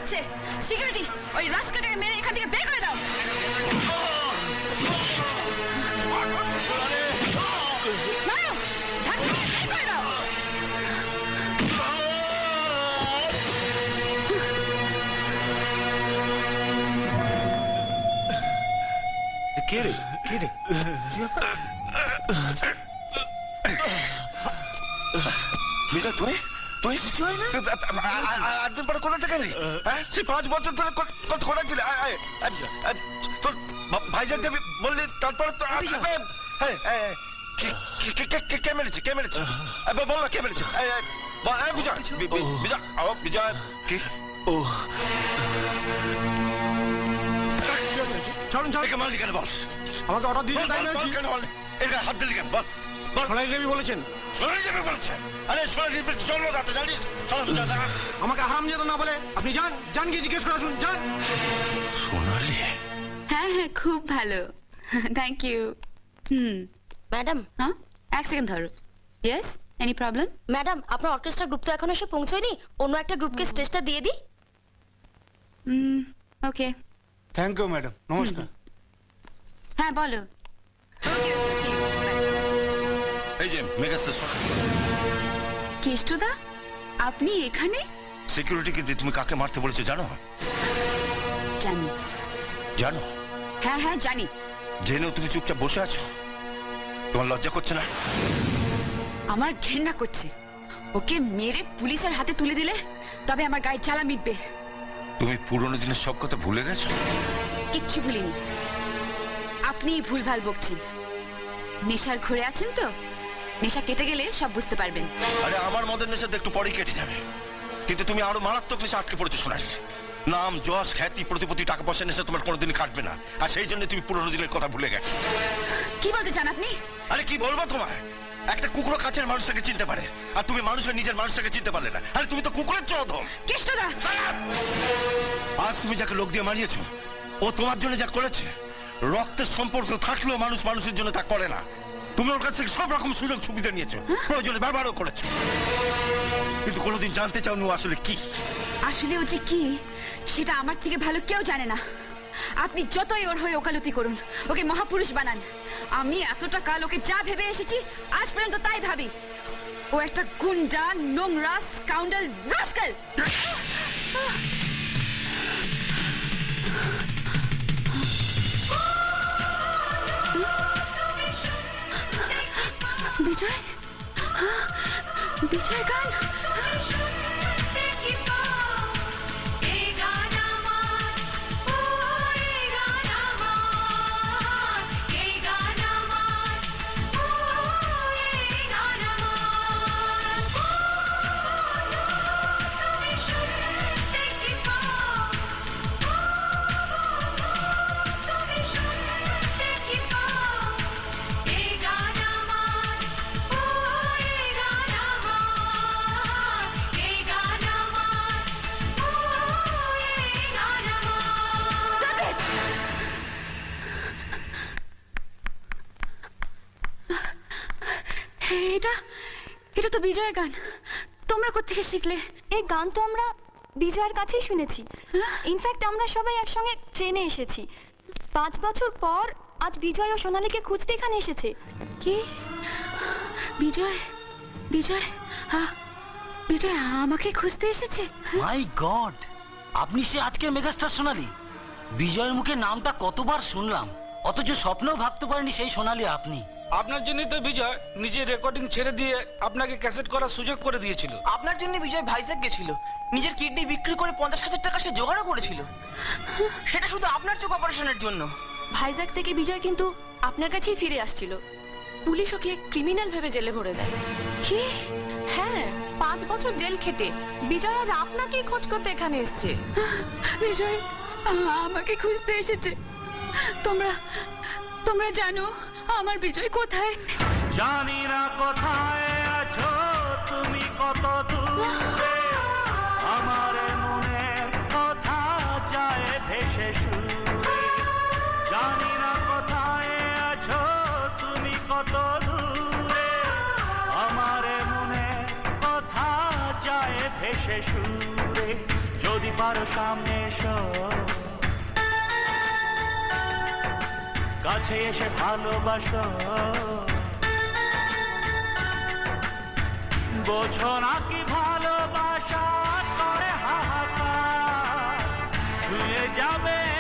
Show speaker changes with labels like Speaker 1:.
Speaker 1: হচ্ছে। সিকিউরিটি, ওই রাস্কাটাকে মেরে এখান থেকে বের করে দাও। মারো, ধাক্কা দিয়ে বের করে দাও।
Speaker 2: কে রে কে রে বিজয়, তুই তুই একদিন পরে কোথা থেকে এলি? হ্যাঁ, সেই 5 বছর ধরে কোথায় ছিলে? তোর ভাইজান যাবি বললি, তারপরে তো কে মেরেছে? কে মেরেছে? বল না, কে মেরেছে? বিজয় বিজয় বিজয় কি? ও
Speaker 3: ছাড়ুন ছাড়ুন,
Speaker 2: একে মারলি কেন বল?
Speaker 3: আমাকে অর্ডার দিয়েছেন তাই বলছি।
Speaker 2: কেন বল? এর গায়ে হাত দিলি কেন বল? বল।
Speaker 3: থানায় যাবি বলেছেন।
Speaker 2: সোনালি যাবে বলছে। আরে সোনালি চলবো না, জানিস?
Speaker 3: আমাকে হারামজাদা না বলে আপনি যান, যান গিয়ে জিজ্ঞেস করে আসুন, যান।
Speaker 2: সোনালি?
Speaker 1: হ্যাঁ হ্যাঁ, খুব ভালো, থ্যাংক ইউ।
Speaker 4: ম্যাডাম,
Speaker 1: হ্যাঁ, এক সেকেন্ড ধরো। Yes, any problem?
Speaker 4: ম্যাডাম আপনার অর্কেস্ট্রা গ্রুপ তো এখনো এসে পৌঁছয়নি, অন্য একটা গ্রুপকে স্টেজটা দিয়ে দিই।
Speaker 1: ওকে।
Speaker 3: থ্যাংক ইউ ম্যাডাম, নমস্কার।
Speaker 1: হ্যাঁ বলো।
Speaker 2: এই যে মেগাস্টার সোনালি।
Speaker 1: কেষ্টদা, আপনি এখানে?
Speaker 2: সিকিউরিটিকে দিয়ে তুমি কাকে মারতে বলেছো জানো?
Speaker 1: জানি।
Speaker 2: জানো?
Speaker 1: হ্যাঁ হ্যাঁ জানি।
Speaker 2: জেনেও তুমি চুপচাপ বসে আছো? তোমার লজ্জা করছে না?
Speaker 1: আমার ঘেন্না করছে। ওকে মেরে পুলিশের হাতে তুলে দিলে তবে আমার গায়ে জ্বালা মিটবে।
Speaker 2: তুমি পুরনো দিনের সব কথা ভুলে গেছো?
Speaker 1: কিচ্ছু ভুলিনি। আপনিই ভুলভাল বকছেন। নেশার ঘরে আছেন তো, নেশা কেটে গেলে সব বুঝতে পারবেন।
Speaker 2: আরে আমার মদের নেশা তো একটু পরেই কেটে যাবে, কিন্তু তুমি আরো মারাত্মক নেশা আটকে পড়েছো সোনালি। নাম, যশ, খ্যাতি, প্রতিপত্তি, টাকা পয়সা নেশা তোমার কোনোদিনই কাটবে না, আর সেই জন্য তুমি পুরনো দিনের কথা ভুলে গেছো।
Speaker 1: কি বলতে চান আপনি?
Speaker 2: আরে কি বলবো তোমায়? একটা কুকুরও কাছের মানুষটাকে চিনতে পারে, আর তুমি মানুষের নিজের মানুষটাকে চিনতে পারলে না। আরে তুমি তো কুকুরের চোদম।
Speaker 1: কেষ্টদা!
Speaker 2: আজ তুমি যাকে লোক দিয়ে মারিয়েছো, ও তোমার জন্য যা করেছে, রক্তের সম্পর্ক থাকলেও মানুষ মানুষের জন্য তা করে না। তুমি ওর কাছ থেকে সব রকম সুযোগ সুবিধা নিয়েছো, প্রয়োজনে বারবারও করেছো, কিন্তু কোনোদিন জানতে চাওনি ও আসলে কি।
Speaker 1: আসলে ও যে কি সেটা আমার থেকে ভালো কেউ জানে না। আপনি যতই ওর হয়ে ওকালতি করুন, ওকে মহাপুরুষ বানান, আমি এতটা কাল ওকে যা ভেবে এসেছি আজ পর্যন্ত তাই ভাবি। ও একটা গুন্ডা, নোংরা, স্কাউন্ডাল, রাস্কেল। বিজয়, বিজয় গান। এটা এটা তো বিজয়ের গান। তোমরা কোত্থেকে শিখলে?
Speaker 4: এই গান তো আমরা বিজয়ের কাছেই শুনেছি। ইনফ্যাক্ট আমরা সবাই একসঙ্গে ট্রেনে এসেছি। 5 বছর পর আজ বিজয় ও সোনালীকে খুঁজতে এখানে এসেছে।
Speaker 1: কি? বিজয়, বিজয়, বিজয় আমাকে খুঁজতে এসেছে?
Speaker 5: মাই গড, আপনি সে আজকের মেগাস্টার সোনালী। বিজয়ের মুখে নামটা কতবার শুনলাম, অথচ স্বপ্নেও ভাবতে পারিনি সেই সোনালী আপনি।
Speaker 6: আপনার জন্যই তো বিজয় নিজের রেকর্ডিং ছেড়ে দিয়ে আপনাকে ক্যাসেট করার সুযোগ করে দিয়েছিল।
Speaker 7: আপনার জন্য বিজয় ভাইজ্যাক গেছিল, নিজের কিডনি বিক্রি করে 50,000 টাকা সে জোগাড়ও করেছিল, সেটা শুধু আপনার চোখ অপারেশনের জন্য।
Speaker 8: ভাইজ্যাক থেকে বিজয় কিন্তু আপনার কাছেই ফিরে আসছিল। পুলিশ ওকে ক্রিমিনাল ভেবে জেলে ভরে দেয়।
Speaker 1: কি?
Speaker 8: হ্যাঁ, 5 বছর জেল খেটে বিজয় আজ আপনাকেই খোঁজ করতে এখানে এসেছে।
Speaker 1: বিজয় আমাকে খুঁজতে এসেছে। তোমরা তোমরা জানো আমার বিজয় কোথায়?
Speaker 5: জানি না কোথায় আছো তুমি, কত দূরে আমার মনের কথা যায় ভেসে সুরে। জানি না কোথায় আছো তুমি, কত দূরে আমার মনের কথা যায় ভেসে সুরে। যদি
Speaker 9: পারো সামনে এসো, কাছে এসে ভালোবাসো, বোঝো না কি ভালোবাসা করে হাহাকার, ছুঁয়ে যাবে